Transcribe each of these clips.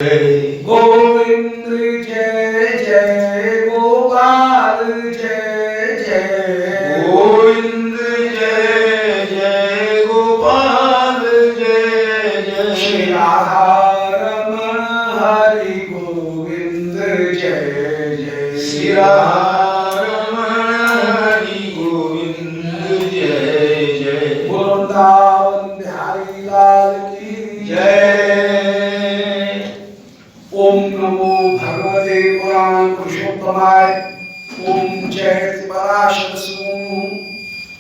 गोविंद जय जय गोपाल जय जय गोविंद जय जय गोपाल जय जय श्री राधा रमण हरि गोविंद जय जय श्री राधा रमण हरि गोविंद जय जय वृंदावन बिहारी लाल की जय। ओम नमो भगवते पुराण पुरुषोत्तमाय। ओम जयति पराशर सूनु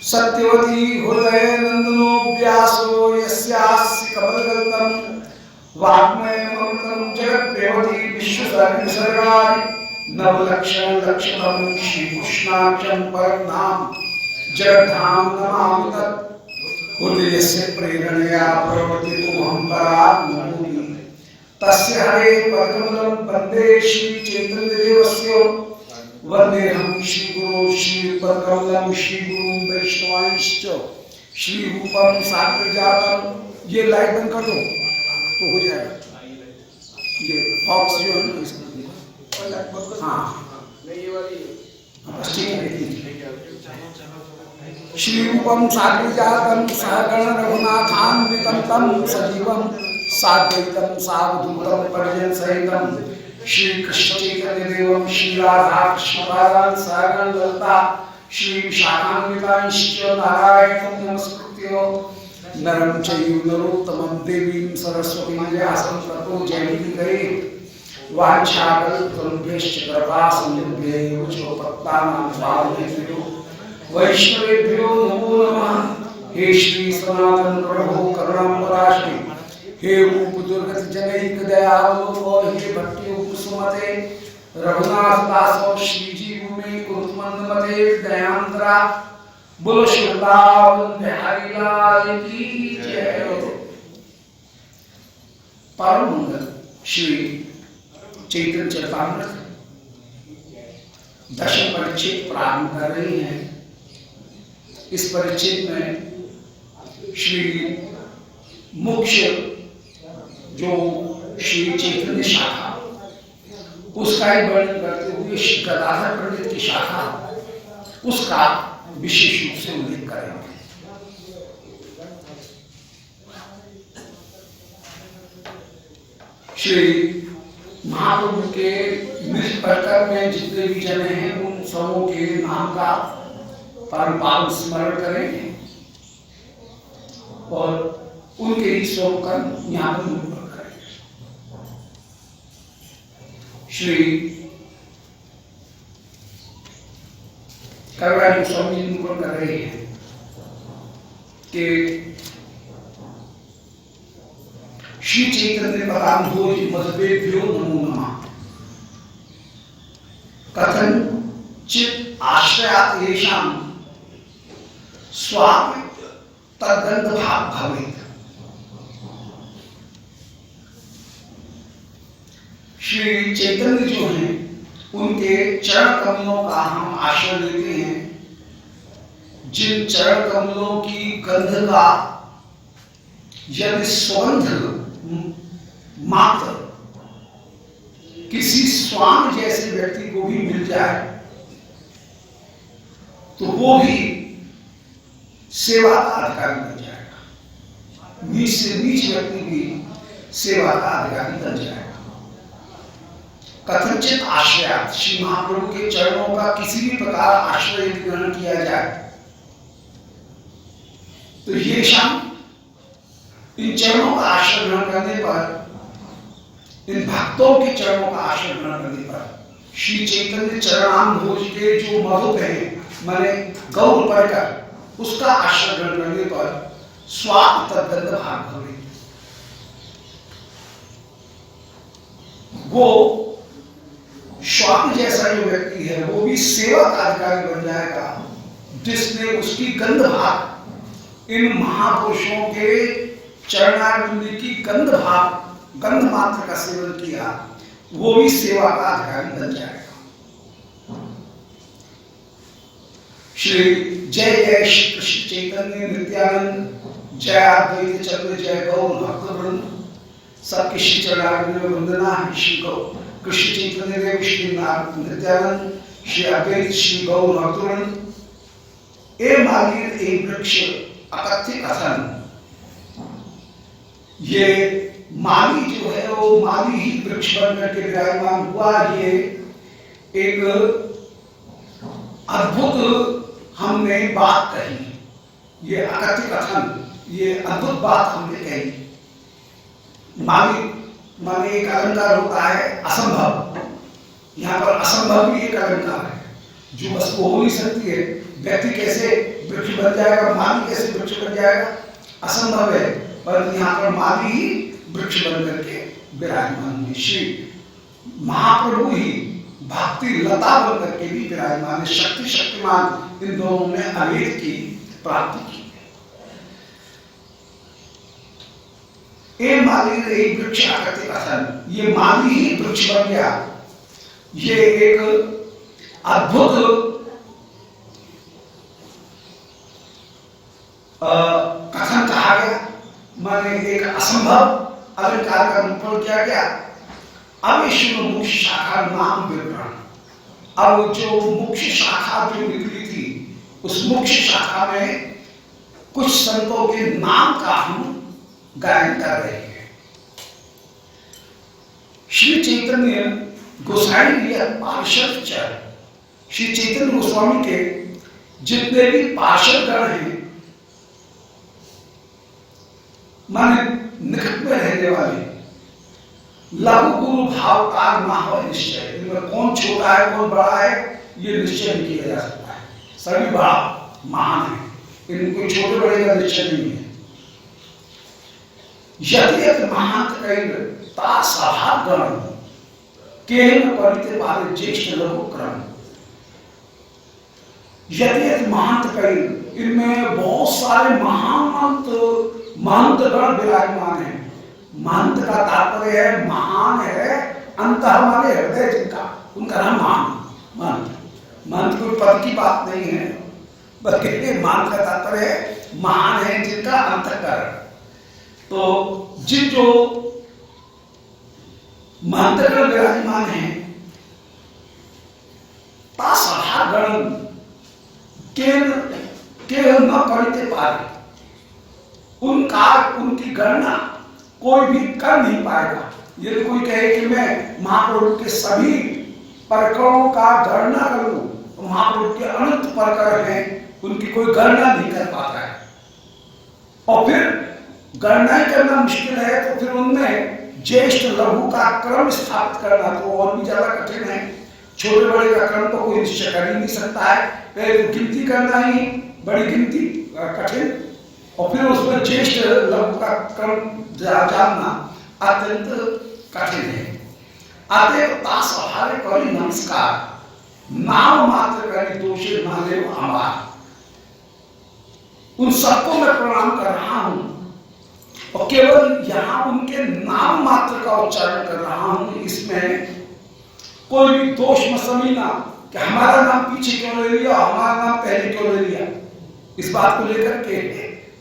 सत्यवती हृदय नंदनो व्यासो यस्यास्य कमलगल्तम वाग्मयमृतं जगत्प्रेमति विश्वसर्गसर्गादि नवलक्षण लक्षणं श्रीकृष्णाख्यं परं नाम जगद्धाम नमामि तत् हृदयस्य प्रेरणया प्रवर्तितोऽहं परात्मनि तस्य हरे पद्मकमलं वन्दे श्री चैतन्यदेवस्य वन्देऽहं श्रीगुरो श्रीपद्मकमलं श्रीगुरुं वैष्णवांश्च श्रीरूपं साग्रजातं। ये लाइट बंद कर दो तो हो जाएगा। ये फॉक्स जो है ना इसमें, हाँ श्रीरूपं साग्रजातं सहगण रघुनाथान्वितं तं सजीवं साद्वैतं सावधूतं परिजन सहितं श्री कृष्ण चैतन्य देवं श्री राधा कृष्ण पादान् सहगण ललिता श्री विशाखान्वितांश्च नारायणं नमस्कृत्य नरं चैव नरोत्तमं देवीं सरस्वतीं व्यासं ततो जयमुदीरयेत्। वाञ्छाकल्पतरुभ्यश्च कृपा सिन्धुभ्यैव च पतितानां पावनेभ्यो वैष्णवेभ्यो नमो नमः। हे श्री सनातन प्रभु करुणाम्बराशि हे रूप दुर्गत जनैक दयावलो हे भट्टी कुसुमते रघुनाथ दासो श्री जीव में कुरुमंदमते दयांतरा बोलो वृंदावन बिहारी लाल की जय। परम मंगल श्री चैतन्य चरितामृत दशम परिच्छेद प्रारंभ कर रही हैं। इस परिच्छेद में श्री मुख्य जो श्री चैतन्य शाखा उसका ही वर्णन करते हुए श्री गदाधर पंडित की शाखा उसका विशेष रूप से उल्लेख करेंगे। श्री महाप्रभु के मृत प्रकर में जितने भी जन हैं उन सबों के नाम का परम स्मरण करेंगे और उनके ही स्वरूप का यहाँ पर निरूपण करेंगे। श्री कविराज गोस्वामी निरूपण कर रहे हैं कि श्री चैतन्य पदाम्भोज मधुपेभ्यो नमो नमः। कथंचित् आश्रयात् येषां स्वापि तद्गन्ध भाव भवेत्। श्री चैतन्य जो हैं उनके चरण कमलों का हम आश्रय लेते हैं। जिन चरण कमलों की गंध का यदि सुगंध मात्र किसी स्वान जैसे व्यक्ति को भी मिल जाए तो वो भी सेवा का अधिकारी बन जाएगा। नीच से नीच व्यक्ति भी सेवा का अधिकारी बन जाएगा। कथंचित आश्रयात् श्री महाप्रभु के चरणों का किसी भी प्रकार आश्रय ग्रहण किया जाए तो ये शाम इन चरणों का आश्रय ग्रहण करने पर, इन भक्तों के चरणों का आश्रय ग्रहण करने पर श्री चैतन्य चरणाम्भोज के जो मधुप हैं माने गौर पढ़कर उसका आश्रय ग्रहण करने पर स्वाप तद्गंध भाग भवे। वो स्वामी जैसा जो व्यक्ति है वो भी सेवा का अधिकारी बन जाएगा जिसने उसकी गंध भाग इन महापुरुषों के चरणारविंद की गंध मात्र का सेवन किया, वो भी सेवा का अधिकारी बन जाएगा। श्री जय जय श्री कृष्ण चैतन्य नित्यानंद जय अद्वैत चक्र जय गौर भक्तवृंद सबके श्री चरणारविंद में वंदना है। श्री गौ कृष्ण चैतन्य देव, श्री नित्यानंद, श्री अद्वैत, श्री गौर भक्तवृंद। ए माली एक वृक्ष अकथ्य कथन, ये माली जो है वो माली ही वृक्ष बनकर के विराजमान हुआ। ये एक अद्भुत हमने बात कही, ये अकथ्य कथन, ये अद्भुत बात हमने कही। माली माने एक अलंकार होता है असंभव, यहाँ पर असंभव भी एक अलंकार है, जो वस्तु हो नहीं सकती है। व्यक्ति कैसे वृक्ष बन जाएगा, माली कैसे वृक्ष बन जाएगा, असंभव है। पर यहाँ पर माली ही वृक्ष बन करके विराजमान है। श्री महाप्रभु ही भक्ति लता बन करके भी विराजमान है। शक्ति शक्तिमान इन दोनों ने अभेद की प्राप्ति की। ए माली ने एक वृक्ष आकृति कथन, ये माली ही वृक्ष बन गया। ये एक अद्भुत कथन कहा गया, माने एक असंभव अलंकार का निरूपण किया गया। अब इसमें मुख्य शाखा नाम विवरण, अब जो मुख्य शाखा जो निकली थी, उस मुख्य शाखा में कुछ संतों के नाम का हम गायन कर रहे हैं। श्री चैतन्य गोसाई या पार्षद चर, श्री चैतन्य गोस्वामी के जितने भी पार्षद गण हैं, माने निकट में रहने वाले, लघु गुरु भाव का महाव निश्चय, इनमें कौन छोटा है कौन बड़ा है ये निश्चय नहीं किया जा सकता है। सभी बड़ा महान है, इनको छोटे बड़े का निश्चय नहीं है। यदि महांत कैल ता सभा गण केन परिते पारे ज्येष्ठ लघु क्रम, यदि महांत कैल, इनमें बहुत सारे महंत गण विराजमान है। महंत का तात्पर्य है महान है, अंत माने हृदय जिनका, उनका नाम महान। महंत कोई पद की बात नहीं है, बल्कि महंत का तात्पर्य है महान है जिनका अंतःकरण। तो जिन जो महंतगण विराजमान है, तासभागण के न करते पारे, उनका उनकी गणना कोई भी कर नहीं पाएगा। यदि कोई कहे कि मैं महाप्रभु के सभी प्रकरणों का गणना करूं, तो महाप्रभु के अनंत प्रकरण हैं, उनकी कोई गणना नहीं कर पाता है। और फिर गणना ही करना मुश्किल है, तो फिर उनमें ज्येष्ठ लघु का क्रम स्थापित करना तो और भी ज्यादा कठिन है। छोटे बड़े का क्रम तो कोई निश्चय कर ही नहीं सकता है, पहले गिनती करना ही बड़ी गिनती कठिन, और फिर उसमें ज्येष्ठ लघु का क्रम जानना अत्यंत कठिन है। अतएव तासहारे करी नमस्कार, नाम मात्र करी दोषे माले आभार, उन सबको मैं प्रणाम कर रहा हूं और केवल यहां उनके नाम मात्र का उच्चारण कर रहा हूं। इसमें कोई भी दोष मत समझना कि हमारा नाम पीछे क्यों ले लिया, हमारा नाम पहले क्यों ले लिया। इस बात को लेकर के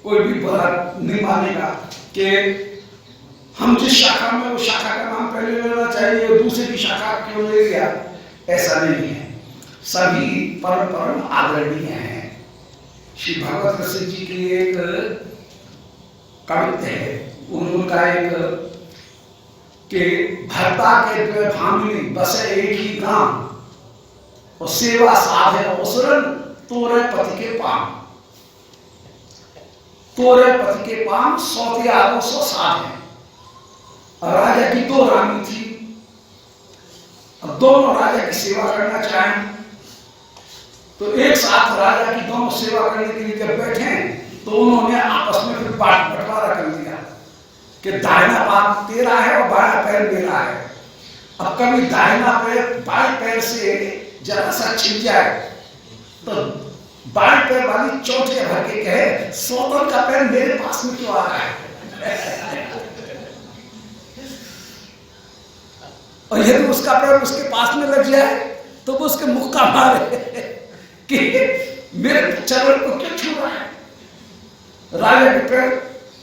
कोई भी बुरा नहीं मानेगा कि हम जिस शाखा में, वो शाखा का नाम पहले लेना चाहिए, दूसरे की शाखा क्यों ले लिया, ऐसा नहीं है। सभी परम परम आदरणीय हैं। श्री भगवत रसिक जी की एक कविता है, उनका एक कि भरता के भामिनी बसे एक ही गांव, और सेवा साधे असुरन तोरे पति के पाम, तोरे पति के पाम सौते आगो सौ साधे। राजा की दो रानी थी, अब दोनों राजा की सेवा करना चाहें, तो एक साथ राजा की दोनों सेवा करने के लिए जब बैठे तो उन्होंने आपस में फिर बंटवारा कर दिया कि दाहिना पांव तेरा है और बायां पैर मेरा है। अब कभी दाहिना पैर बाएं पैर से जरा सा छिप जाए तो बाएं पैर वाली चोट के भर के कहे सोतन का पैर मेरे पास में क्यों आ रहा है। और यदि उसका पैर उसके पास में लग जाए तो वो उसके मुख का मारे कि मेरे चरण को क्यों छू रहा है। राजा के पैर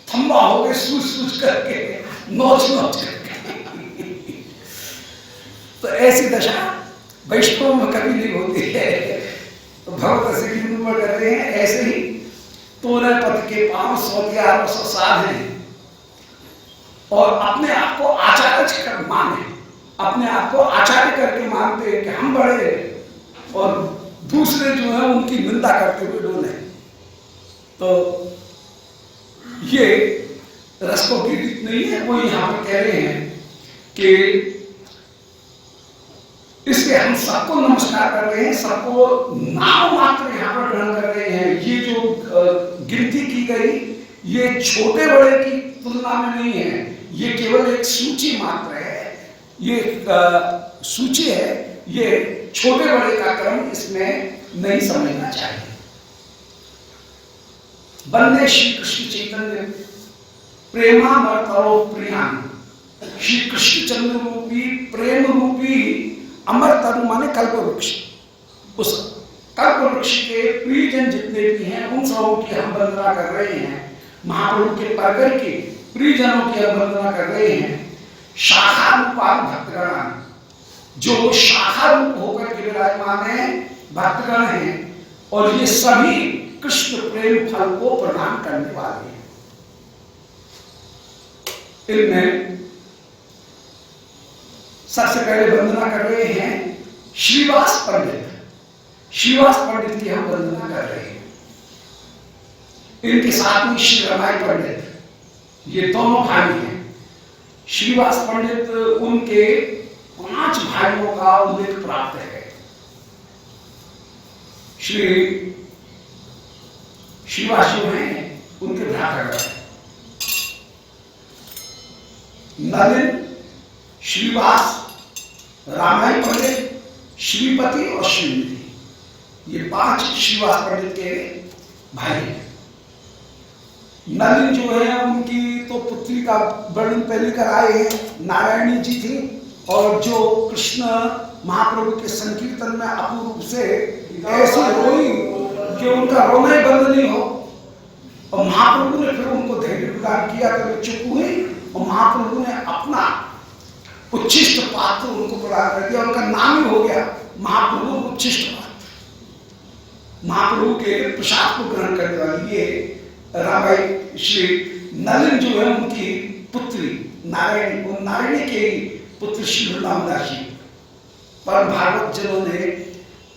थम्बा हो गए सूझ सूझ करके, नोच नोच करके। तो ऐसी दशा वैष्णव में कभी नहीं होती है। तो भगवत श्री कृष्ण कर रहे हैं ऐसे ही तोरे पद के 511 साध हैं और अपने आप को आचार्य कर माने, अपने आप को आचार्य करके मानते हैं कि हम बड़े हैं और दूसरे जो है उनकी निंदा करते हुए डोले। तो ये रसकों की रीत नहीं है। वो यहाँ पर कह रहे हैं कि इसलिए हम सबको नमस्कार कर रहे हैं, सबको नाम मात्र यहाँ पर ग्रहण कर रहे हैं। ये जो गिनती की गई ये छोटे बड़े की तुलना में नहीं है, ये केवल एक सूची मात्र है, ये सूची है, ये छोटे बड़े का क्रम इसमें नहीं समझना चाहिए। बंदे श्री कृष्ण चैतन्य प्रेमामृतौ प्रियान, श्री कृष्ण चंद्र रूपी प्रेम रूपी अमर तरु माने कल्प वृक्ष, उस कल्प वृक्ष के प्रियजन जितने भी हैं उन सबों की हम वंदना कर रहे हैं। महाप्रभु के परगर के प्रियजनों की हम वंदना कर रहे हैं। शाखा रूपान भक्तगण, जो शाखा रूप होकर के विराजमान है भक्तगण हैं और ये सभी कृष्ण प्रेम फल को प्रदान करने वाले हैं। इनमें सबसे पहले वंदना कर रहे हैं श्रीवास पंडित, श्रीवास पंडित की हम वंदना कर रहे हैं। इनके साथ में श्री रमाई पंडित, ये दोनों भाई हैं। श्रीवास पंडित उनके 5 भाइयों का उल्लेख प्राप्त है। श्रीवास जो हैं उनके भ्राता नलिन, श्रीवास, रामाई पंडित, श्रीपति और श्रीनिधि, ये 5 श्रीवास पंडित के भाई हैं। नलिन जो है उनकी तो पुत्री का वर्णन पहले कराए हैं, नारायणी जी थी और जो कृष्ण महाप्रभु के संकीर्तन में अपूर्व रूप से ऐसी रोई कि उनका रोना ही बंद नहीं हो और महाप्रभु ने फिर उनको धैर्य प्रदान किया तो वे चुप हुए और महाप्रभु ने अपना उच्छिष्ट पात्र उनको प्रदान कर दिया। उनका नाम ही हो गया महाप्रभु उच्छिष्ट पात्र, महाप्रभु के प्रसाद को ग्रहण करने वाली। ये रामाई श्री नलिन जो है उनकी पुत्री नारायणी, वो नारायणी के पुत्र श्री वृंदावनदास जी परम भागवत जनों ने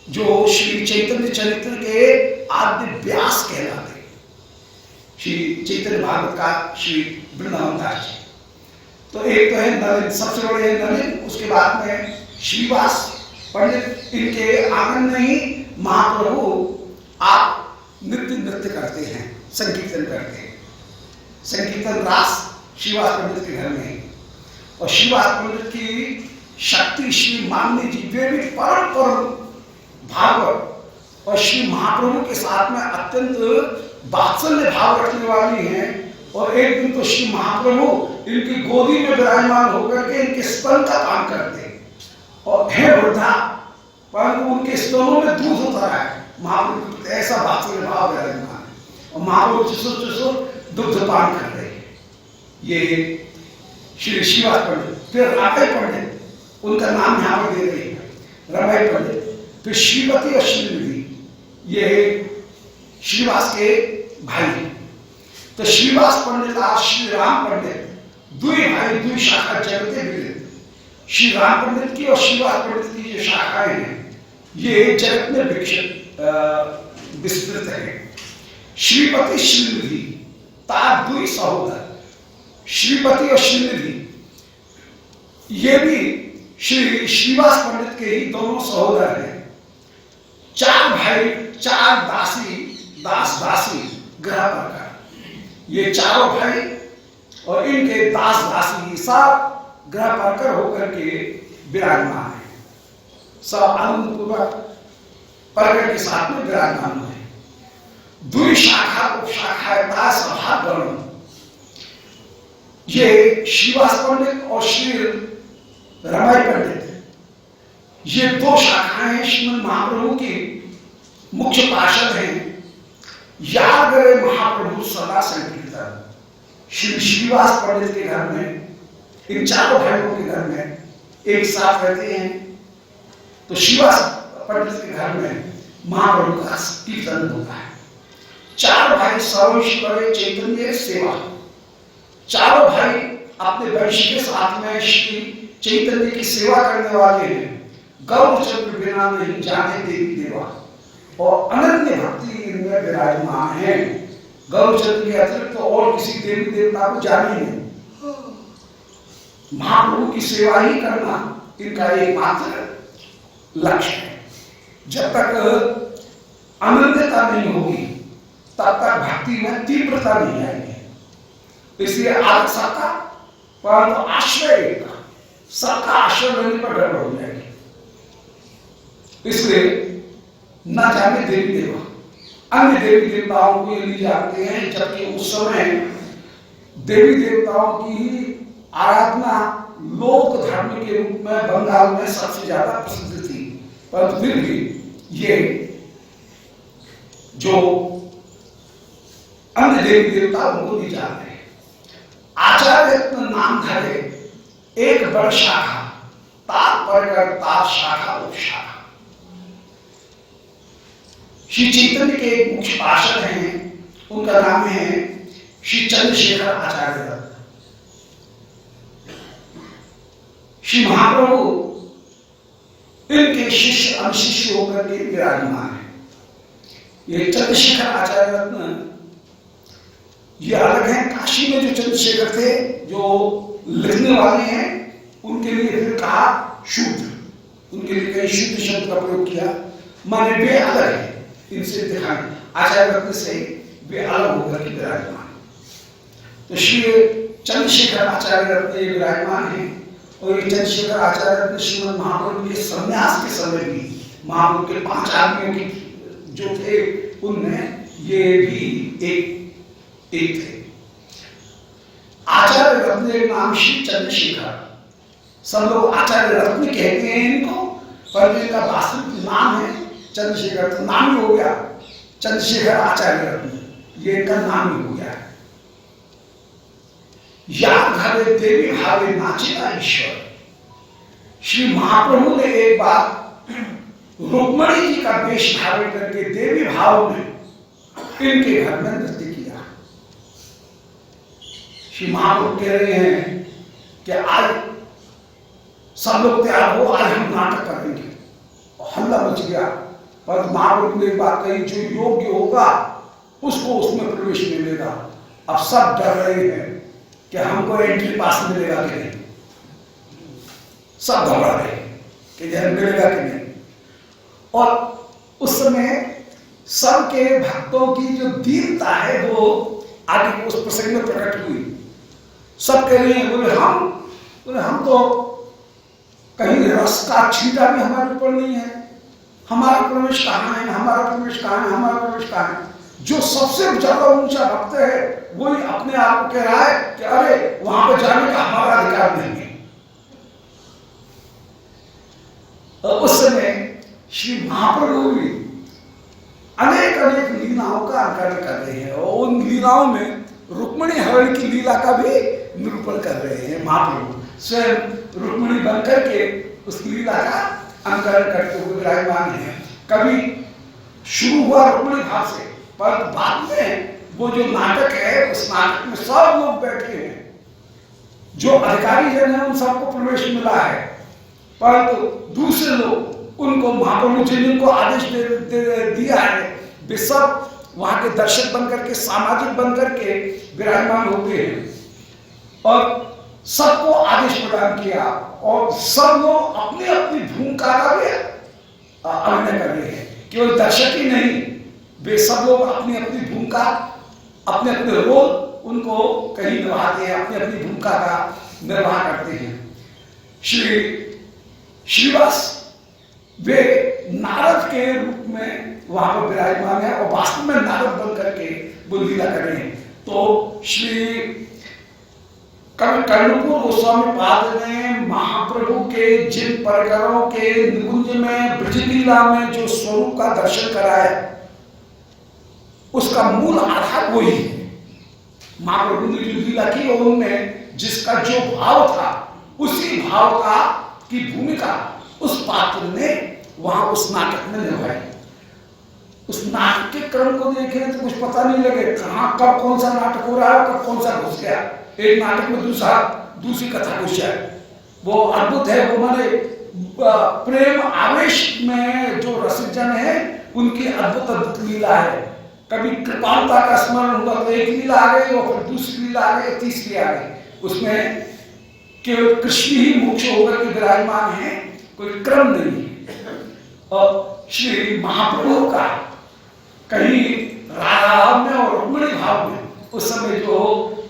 जो श्री चैतन्य चरित्र के आद्य व्यास कहलाते श्री चैतन्य भागवत का श्री वृंदावनदास जी। तो एक तो है नलिन, सबसे बड़े हैं नलिन, उसके बाद में श्रीवास पंडित। इनके आंगन में ही महाप्रभु आप नृत्य करते हैं, संकीर्तन करते हैं। संकीर्तन रास श्रीवास पंडित के घर में है और श्रीवास पंडित की शक्ति श्री माननी जी वे भी परम भागवत और श्री महाप्रभु के साथ में अत्यंत वात्सल्य भाव रखने वाली हैं। और एक दिन तो श्री महाप्रभु इनकी गोदी में विराजमान होकर के इनके स्तन का काम करते हैं और है वृद्धा परंतु उनके स्तनों में दूध होता है। महाप्रभु ऐसा वात्सल्य भाव विराजमान है और महाप्रभु चुसो दुग्ध पान कर रहे हैं। ये श्री श्रीवास पंडित, फिर रामाई पंडित, उनका नाम यहाँ पर दे रहे हैं रमाई पंडित, फिर श्रीपति और श्रीनिधि, ये श्रीवास के भाई हैं। तो श्रीवास पंडित और श्री राम पंडित दुई भाई दुई शाखा जगते मिले। श्री राम पंडित की और श्रीवास पंडित की जो शाखाएं हैं ये जगत में विस्तृत है। श्रीपति श्रीनिधि तार दुई सहोदर, श्रीपति और श्रीनिधि ये भी श्री श्रीवास पंडित के ही दोनों सहोदर हैं। 4 भाई 4 दासी दास दासी ग्रह प्रकार, ये चारों भाई और इनके दास दासी सब ग्रह परकर होकर के विराजमान है। सब आनंद पूर्वक परकर के साथ में विराजमान है। दुई शाखा उपशाखा सभा गण, ये श्रीवास पंडित और श्री रमाई पंडित, ये 2 शाखाएं श्रीमद महाप्रभु की मुख्य पार्षद हैं। याद रहे महाप्रभु सदा संकीर्तन, श्री श्रीवास पंडित के घर में इन चारों भाइयों के घर में एक साथ रहते हैं। तो श्रीवास पंडित के घर में महाप्रभु का कीर्तन होता है। चार भाई सर्वेश्वर चैतन्य सेवा, चारों भाई अपने वंश के साथ में श्री चैतन्य की सेवा करने वाले हैं। गौरचंद्र बिना नहीं जाने देवी देवा, और अनन्य भक्ति इनमें विराजमान है। गौरचंद्र के अतिरिक्त तो और किसी देवी देवता को जाने नहीं। महाप्रभु की सेवा ही करना इनका एकमात्र लक्ष्य है। जब तक अनन्यता नहीं होगी तब तक भक्ति में तीव्रता नहीं आएगी। इसलिए आज सबका परंतु आश्रय का, सबका आश्रय लेने पर गड़बड़ हो जाएगी। इसलिए न जाने देवी देवा अन्य देवी देवताओं को ये जानते हैं, जबकि उस समय देवी देवताओं की ही आराधना लोक धर्म के रूप में बंगाल में सबसे ज्यादा प्रसिद्ध थी। पर फिर भी ये जो अन्य देवी देवता उनको नहीं जानते। आचार्य नाम धरे एक बड़ शाखा, तात्पर्य तार शाखा उपशाखा। श्री चैतन्य के एक मुख्य पार्षद हैं, उनका नाम है श्री चंद्रशेखर आचार्य। श्री महाप्रभु इनके शिष्य अनुशिष्य होकर के विराजमान है। ये चंद्रशेखर आचार्य रत्न ये अलग है। काशी में जो चंद्रशेखर थे जो लिखने वाले हैं, उनके लिए फिर कहा शुद्ध, उनके लिए कई शुद्ध शब्द का प्रयोग किया, माने वे अलग है इनसे दिखाने। आचार्य रत्न से वे अलग होकर के विराजमान। तो श्री चंद्रशेखर आचार्य रत्न ये विराजमान है। और ये चंद्रशेखर आचार्य रत्न श्रीमद महाप्रभु के संन्यास के समय भी महाप्रभु के 5 आदमियों के जो थे उनमें ये भी एक थे। आचार्य रत्न नाम श्री चंद्रशेखर, सब लोग आचार्य रत्न कहते हैं इनको, पर इनका वास्तविक नाम है चंद्रशेखर। तो नाम ही हो गया चंद्रशेखर आचार्य रत्न, ये इनका नाम ही हो गया है। याद घरे देवी भावे नाचेगा ईश्वर। श्री महाप्रभु ने एक बार रुक्मणी जी का वेश धारण करके देवी भाव में इनके घर में नृत्य किया। श्री महाप्रभु कह रहे हैं कि आज सब लोग तैयार हो, आज हम नाटक करेंगे। हल्ला मच गया, पर महाप्रभु ने एक बात कही, जो योग्य होगा उसको उसमें प्रवेश मिलेगा। अब सब डर रहे हैं कि हमको एंट्री पास मिलेगा कि नहीं, सब घबरा रहे हैं कि जन्म मिलेगा कि नहीं। और उस समय सबके भक्तों की जो दीनता है वो आगे उस प्रसंग में प्रकट हुई। सब कह रहे हैं, बोले हम तो कहीं रस का छींटा भी हमारे ऊपर नहीं है, हमारा प्रवेश कहाँ है, हमारा प्रवेश कहाँ है, हमारा प्रवेश कहाँ है। जो सबसे ज्यादा ऊंचा भक्त है वही अपने आप को कह रहा है कि अरे वहां पर जाने का हमारा अधिकार नहीं है। और उस समय श्री महाप्रभु भी अनेक लीलाओं का अनुकरण कर रहे हैं और उन लीलाओं में रुक्मिणी हरण की लीला का भी निरूपण कर रहे हैं। महाप्रभु स्वयं रुक्मिणी बनकर के उस लीला का अनुकरण करते हुए विराजमान है। कभी शुरू हुआ रुक्मिणी भाव से, पर बाद में वो जो नाटक है उस नाटक में सब लोग बैठे हैं, जो अधिकारी जन है उन सबको प्रवेश मिला है, परंतु दूसरे लोग उनको महाप्रभु जी ने उनको आदेश दिया है, वे सब वहां के दर्शक बनकर के, सामाजिक बनकर के विराजमान होते हैं और सबको आदेश प्रदान किया और सब लोग अपनी अपनी भूमिका का भी अभिनय कर रहे हैं। केवल दर्शक ही नहीं, वे सब लोग अपनी अपनी भूमिका, अपने अपने रोल उनको कहीं निभाते हैं, अपनी अपनी भूमिका का निर्वाह करते हैं। श्रीवास वे नारद के रूप में वहां पर विराजमान है और वास्तव में नारद बन करके वो लीला कर रहे हैं। तो श्री कर्णपुर गोस्वामी पाद ने महाप्रभु के जिन परगरों के निकुंज में ब्रज लीला में जो स्वरूप का दर्शन कराया, उसका मूल आधार वही है। महाप्रभु ने जो लीला की और उनमें जिसका जो भाव था उसी भाव का की भूमिका उस पात्र ने वहां उस नाटक में निभाई। उस नाटक के क्रम को देखे तो कुछ पता नहीं लगे कहां कब कौन सा नाटक हो रहा है, कब कौन सा घुस गया एक नाटक में दूसरी कथा घुस जाए। वो अद्भुत है। वो माने प्रेम आवेश में जो रसिक जन है उनकी अद्भुत अद्भुत लीला है। कभी कृपालता का स्मरण हुआ तो एक लीला आ गई और फिर दूसरी लीला आ गई, तीसरी आ गई। उसमें केवल कृष्ण ही मुख्य होकर के विराजमान है, कोई क्रम नहीं है। और श्री महाप्रभु का कहीं राधा में और रुक्मिणी भाव में उस समय जो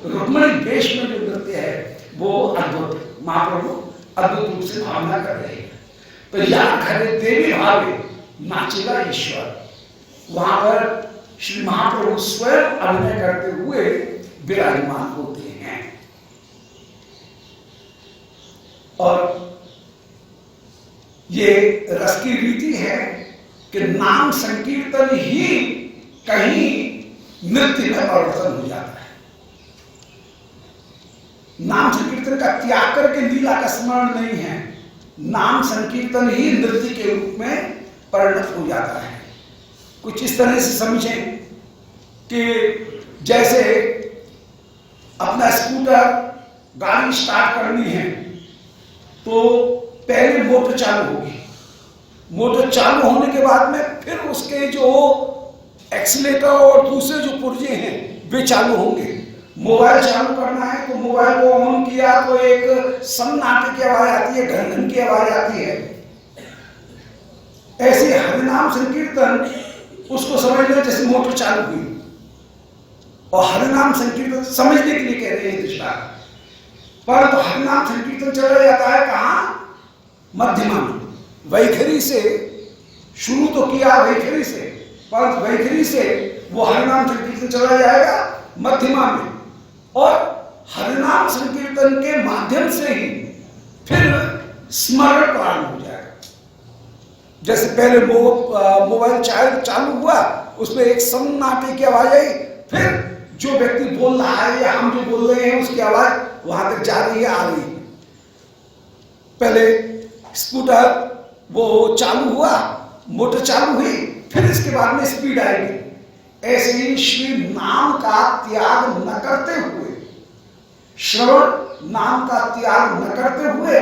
रुक्मिणी वेश में जो नृत्य है वो अद्भुत, महाप्रभु अद्भुत रूप से भावना कर रहे हैं। तो यहाँ खड़े देवी भावे नाचेगा ईश्वर, वहां पर श्री महाप्रभु स्वयं अभिनय करते हुए विराजमान होते हैं। और ये रस की रीति है कि नाम संकीर्तन ही कहीं नृत्य में परिवर्तन हो जाता है। नाम संकीर्तन का त्याग करके लीला का स्मरण नहीं है, नाम संकीर्तन ही नृत्य के रूप में परिणत हो जाता है। कुछ इस तरह से समझें कि जैसे अपना स्कूटर गाड़ी स्टार्ट करनी है तो पहले मोटर चालू होगी, मोटर चालू होने के बाद में फिर उसके जो एक्सीलेटर और दूसरे जो पुर्जे हैं वे चालू होंगे। मोबाइल चालू करना है तो मोबाइल को ऑन किया तो एक सन्नाटे की आवाज आती है, घन की आवाज आती है। ऐसे हरिनाम संकीर्तन उसको समझ लो जैसे मोटर चालू हुई, और हरिनाम संकीर्तन समझने के लिए कह रहे हैं दृष्टा। पर तो हरिनाम संकीर्तन चला जाता है कहां? मध्यमा में। वैखरी से शुरू तो किया वैखरी से, पर वैखरी से वो हरिनाम संकीर्तन चला जाएगा मध्यमा में, और हरिनाम संकीर्तन के माध्यम से ही फिर स्मरण प्रारंभ हो जाएगा। जैसे पहले मोबाइल चालू हुआ, उसमें एक सन्नाटे की आवाज आई, फिर जो व्यक्ति बोल रहा है या हम जो बोल रहे हैं उसकी आवाज वहां तक जा रही है, आ रही है। पहले स्कूटर वो चालू हुआ, मोटर चालू हुई, फिर इसके बाद में स्पीड आएगी। ऐसे ही श्री नाम का त्याग न करते हुए, श्रवण नाम का त्याग न करते हुए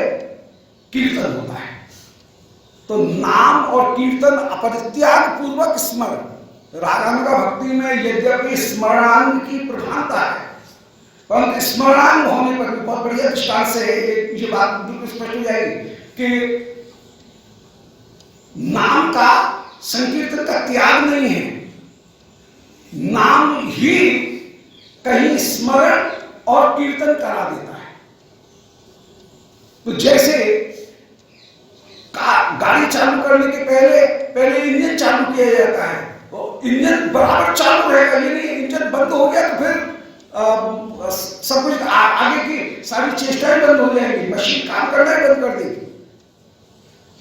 कीर्तन होता है। तो नाम और कीर्तन अपरित्याग पूर्वक स्मरण। रागानुगा भक्ति में यद्यपि स्मरणांग की प्रधानता है, परंतु स्मरणांग होने पर भी बहुत बढ़िया दृष्टांत से ये बात बिल्कुल स्पष्ट हो जाएगी कि नाम का संकीर्तन का त्याग नहीं है, नाम ही कहीं स्मरण और कीर्तन करा देता है। तो जैसे गाड़ी चालू करने के पहले इंजन चालू किया जाता है, तो इंजन बराबर चालू रहेगा, ये नहीं इंजन बंद हो गया तो फिर सब कुछ आगे की सारी चेष्टाएं बंद हो जाएंगी, मशीन काम करना ही बंद कर देगी।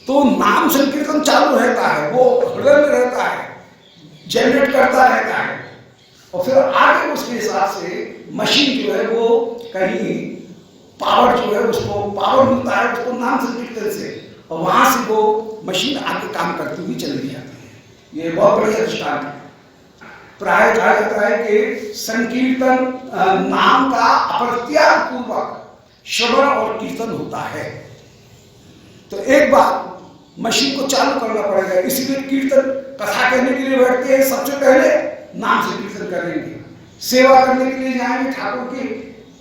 तो नाम संकीर्तन चालू रहता है, वो हृदय में रहता है, जनरेट करता रहता है, और फिर आगे उसके हिसाब से मशीन जो है वो कहीं पावर जो है उसको पावर मिलता है उसको नाम संकीर्तन से, और वहां से वो मशीन आगे काम करती हुई चली जाती है। ये बहुत बढ़िया दृष्टांत है। प्राय कहा जाता है कि संकीर्तन नाम का अपरित्याग पूर्वक श्रवण और कीर्तन होता है। तो एक बार मशीन को चालू करना पड़ेगा, इसीलिए कीर्तन कथा कहने के लिए बैठते हैं, सबसे पहले नाम से कीर्तन करेंगे। सेवा करने के लिए जाएंगे, ठाकुर की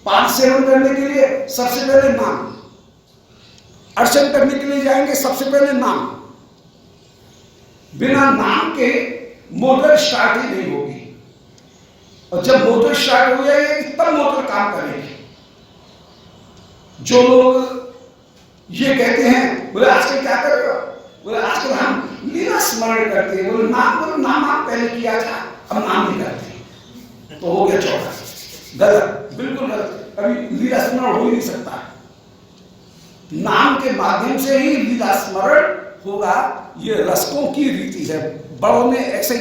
पाद सेवन करने के लिए सबसे पहले नाम, अर्चन करने के लिए जाएंगे सबसे पहले नाम। बिना नाम के मोटर स्टार्ट ही नहीं होगी, और जब मोटर स्टार्ट हो जाएगी तब मोटर काम करेगी। जो लोग ये कहते हैं बोले आजकल क्या कर रहे हो, बोले आजकल हम लीला स्मरण करते हैं, बोले नाम आप पहले किया था अब नाम नहीं करते, तो हो गया चौथा। गलत, बिल्कुल गलत। कभी लीला स्मरण हो ही नहीं सकता। नाम के माध्यम से ही लीला स्मरण होगा, ये रसकों की रीति है। बड़ों ने ऐसे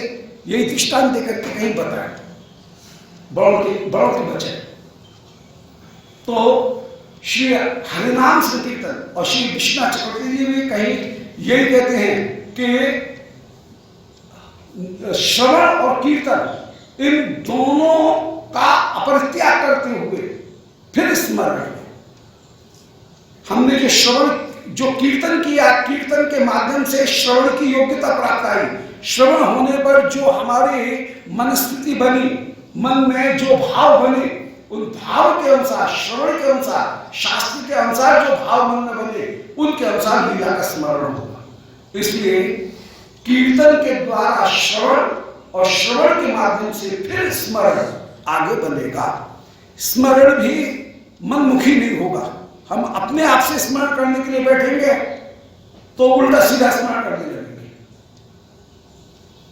यही दृष्टांत देकर के कहीं बताया, बड़ों के बच्चे। तो श्री हरिनाम संकीर्तन और श्री विश्वनाथ चक्रवर्ती जी भी कहीं यही कहते हैं कि श्रवण और कीर्तन इन दोनों का अपरित्याग करते हुए फिर स्मरण। हमने जो श्रवण जो कीर्तन किया, कीर्तन के माध्यम से श्रवण की योग्यता प्राप्त आई। श्रवण होने पर जो हमारी मनस्थिति बनी, मन में जो भाव बने, उन भाव के अनुसार, श्रवण के अनुसार, शास्त्र के अनुसार जो भाव मन में बने, उनके अनुसार लीला का स्मरण होगा। इसलिए कीर्तन के द्वारा श्रवण और श्रवण के माध्यम से फिर स्मरण आगे बनेगा। स्मरण भी मनमुखी नहीं होगा। हम अपने आप से स्मरण करने के लिए बैठेंगे तो उल्टा सीधा स्मरण करने लगेंगे,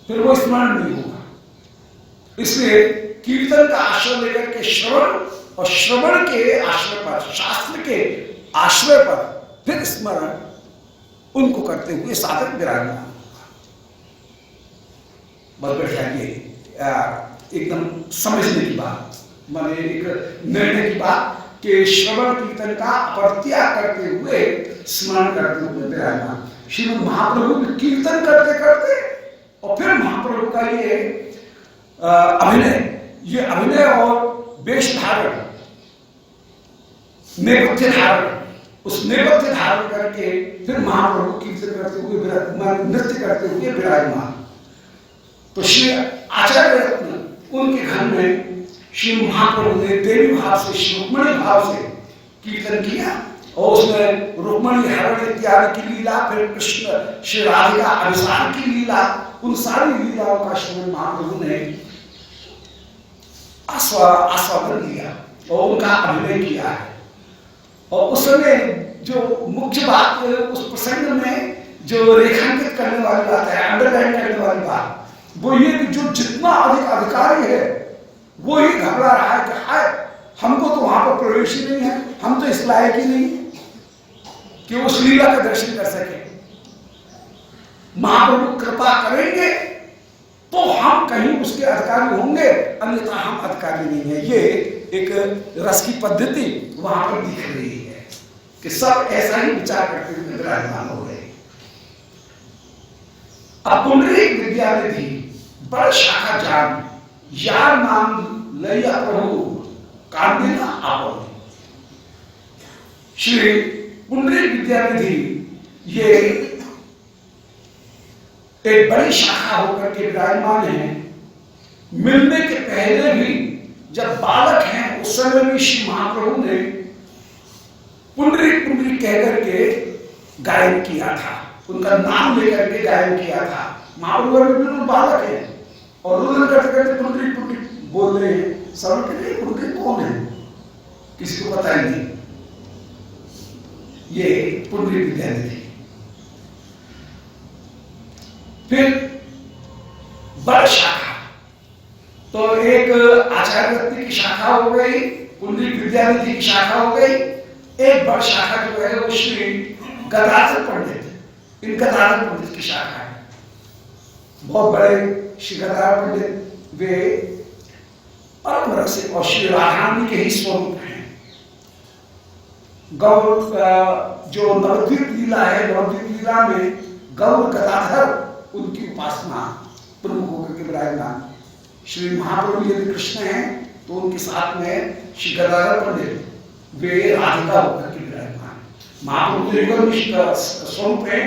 फिर वो स्मरण नहीं होगा। इसलिए कीर्तन का आश्रय लेकर के श्रवण और श्रवण के आश्रय पर, शास्त्र के आश्रय पर फिर स्मरण उनको करते हुए साधक विराजमान। बहुत बढ़िया, ये एकदम समझने की बात, माने एक निर्णय की बात कि श्रवण कीर्तन का अपरित्याग करते हुए स्मरण करते हुए विराजमान। श्रीमद् महाप्रभु कीर्तन करते करते और फिर महाप्रभु का ये अभिनय और वेश धारण, नेपथ्य धारण, उस नेपथ्य धारण करके फिर महाप्रभु कीर्तन करते हुए नृत्य करते हुए विराजमान। तो श्री आचार्य रत्न उनके घर में श्री महाप्रभु ने देवी भाव से, श्री रुक्मणी भाव से कीर्तन किया और उसमें रुक्मणी हरण इत्यादि की लीला, फिर कृष्ण श्री राधिका अभिसार की लीला, उन सारी लीलाओं का श्री महाप्रभु ने आस्वादन लिया और उनका अभिनय किया है। और उस समय जो मुख्य बात उस प्रसंग में जो रेखांकित करने वाली बात है, अंडरलाइन करने वाली बात, वो ये कि जो जितना अधिक अधिकारी है वो ही घबरा रहा है कि हाय, हमको तो वहां पर प्रवेश ही नहीं है, हम तो इस लायक ही नहीं कि उस लीला का दर्शन कर सके। महाप्रभु कृपा करेंगे तो हम कहीं उसके अधिकारी होंगे, अन्यथा हम अधिकारी नहीं है। ये एक रस की पद्धति वहां पर दिख रही है कि सब ऐसा ही विचार करते हुए विराजमान हो गए। अब पुंडरीक विद्यानिधि बड़ शाखा जान, यार नाम लैया प्रभु कांडिना आपो। श्री पुंडरीक विद्यानिधि ये एक बड़ी शाखा होकर के विराजमान है। मिलने के पहले भी जब बालक हैं उस समय भी श्री महाप्रभु ने पुंडरीक पुंडरीक कहकर के गायन किया था, उनका नाम लेकर के गायन किया था। महाप्रभु बिल्कुल बालक है और रुदन करते करते पुंडरीक पुंडरीक बोल रहे हैं। सब के लिए पुंडरीक कौन है किसी को पता ही नहीं। ये पुंडरीक विद्यानिधि। फिर बड़ शाखा, तो एक आचार्य रत्न की शाखा हो गई, पुंडरीक विद्यानिधि की शाखा हो गई। एक बड़ शाखा जो है वो श्री गदाधर पंडित, इन गदाधर पंडित की शाखा है। बहुत बड़े श्री गदाधर पंडित वे परम रसिक और श्री राधारानी के ही स्वरूप हैं। गौर जो नवद्वीप लीला है, नवद्वीप लीला में गौर गदाधर उनकी उपासना प्रमुख होकर के विराजमान। श्री महाप्रभु यदि कृष्ण हैं तो उनके साथ में श्री गदाधर पंडित वे राधिका होकर के विराजमान। महाप्रभु स्वरूप है,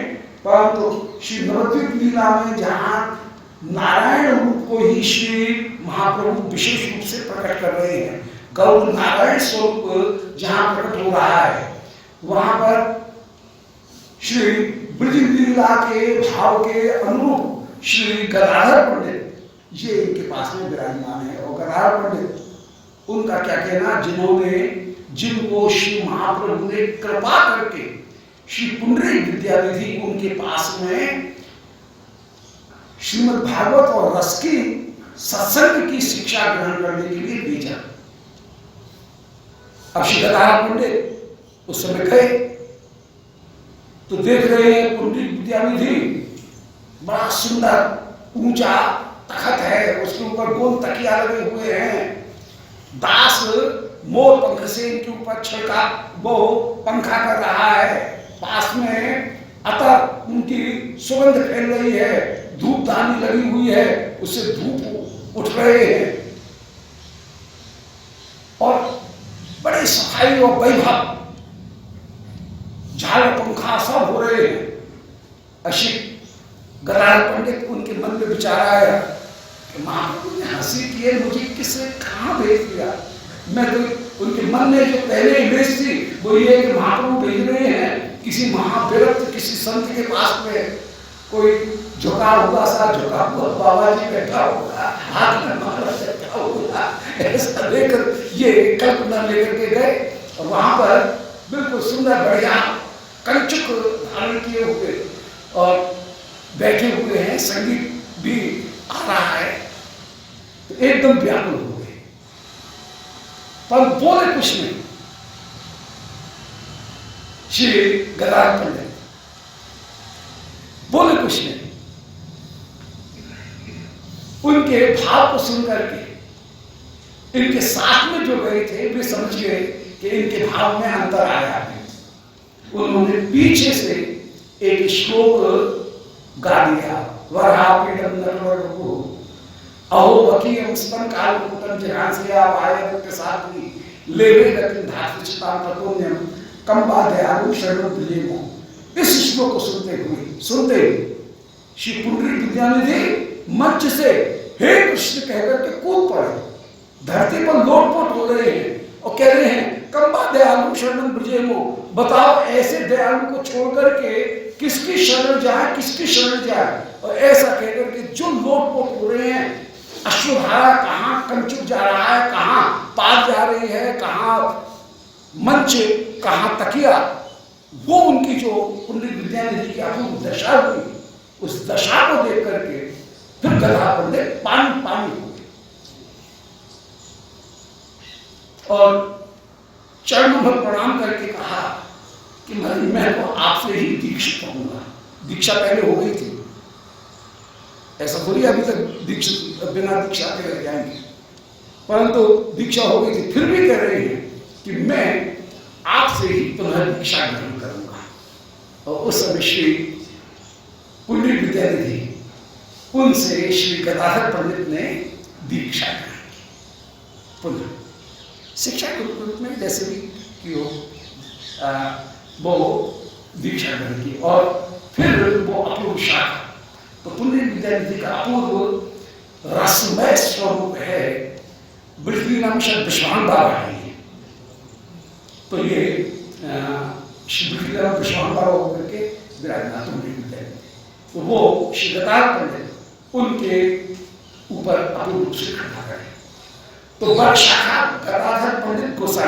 परंतु श्री नवद्वीप लीला में जहाँ नारायण रूप को ही श्री महाप्रभु विशेष रूप से प्रकट कर रहे हैं, गौर नारायण स्वरूप जहाँ प्रकट हो रहा है, वहां पर श्री ब्रज लीला के भाव के अनुरूप श्री गदाधर पंडित ये इनके पास में विराजमान है। और गदाधर पंडित उनका क्या कहना, जिनको श्री महाप्रभु ने कृपा करके श्री पुंडरीक विद्यानिधि उनके पास में श्रीमद् भागवत और रस की सत्संग की शिक्षा ग्रहण करने के लिए भेजा। अब श्री गदाधर पंडित उस समय गए तो देख रहे हैं पुंडरीक विद्यानिधि बड़ा सुंदर ऊंचा तखत है, उसके ऊपर गोल तकिया लगे हुए हैं, दास मोर पंख से इनके ऊपर छिड़का, वो पंखा कर रहा है, पास में अतः उनकी सुगंध फैल रही है, धूप दानी लगी हुई है, उससे धूप उठ रहे हैं और बड़े सफाई और वैभव झाल पंखा सब हो रहे हैं। अशिक गदाधर पंडित उनके मन में विचार आया कि महाप्रभु ने हंसी की है, मुझे किसने कहाँ भेज दिया। मैं तो उनके मन में जो पहले इमेज थी वो ये कि महाप्रभु भेज रहे हैं किसी महाविरक्त किसी संत के पास में, कोई झुका हुआ सा झुका हुआ बाबा जी बैठा होगा, हाथ में माला बैठा होगा, ऐसा लेकर ये कल्पना लेकर के गए और वहां पर बिल्कुल सुंदर बढ़िया कंचुक धारण किए हुए और बैठे हुए हैं, संगीत भी आ रहा है, तो एकदम व्याकुल हो गए, पर बोले कुछ नहीं। श्री गदाधर पंडित बोले कुछ नहीं, उनके भाव को सुनकर के इनके साथ में जो गए थे वे समझ गए कि इनके भाव में अंतर आया है। उन्होंने पीछे से एक श्लोक गा दिया, वरापीडम नटवरवपु अहो वकीयम स्तन कालकुटम जहांसिया वायद के साथ भी लेवे गतिम धातु चितां ततोन्यम कंबा दयालु शरणो दिलेमो। इस श्लोक को सुनते श्री पुंडरीक विद्यानिधि मंच से हे कृष्ण कहकर के कूद पड़े, धरती पर लोटपोट हो रहे हैं और कह रहे हैं कंबा दयालु शरणम ब्रजेमो, बताओ ऐसे दयालु को छोड़कर के किसकी शरण जाए, किसकी शरण जाए। और ऐसा कहकर के जो लोटपोट हो रहे हैं, अश्वधारा कहाँ कंचुक जा रहा है, कहाँ पार जा रही है, कहाँ मंच, कहाँ तकिया, वो उनकी जो पुंडरीक विद्यानिधि की अपूर्व दशा हुई, उस दशा को देख करके फिर गदाधर पंडित पानी पानी हो गए और चरणों में प्रणाम करके कहा कि मैं तो आपसे ही दीक्षित होऊंगा। दीक्षा पहले हो गई थी, ऐसा थोड़ी अभी तक दीक्षित बिना दीक्षा के रह जाएंगे, परंतु दीक्षा हो गई थी, फिर भी कह रहे हैं कि मैं आपसे ही पुनः दीक्षा ग्रहण करूंगा। और उस समय श्री पुंडरीक विद्यानिधि उनसे श्री गदाधर पंडित ने दीक्षा ग्रहण की, पुनः शिक्षा के रूप में जैसे भी की हो, वो दीक्षा ग्रहण की और फिर वो अपूर्व शाखा, तो पुंडरीक विद्यानिधि का अपूर्व रसमय स्वरूप है। बिल्कुल नाम शायद विश्वान बाबा है, तो ये श्री बिल्कुल विश्वान बाबा होकर के विराजमान पुंडरीक विद्यानिधि, तो वो श्री गदाधर पंडित उनके ऊपर अपूर्व रूप से खड़ा है। तो वह शाखा गदाधर पंडित गोसाई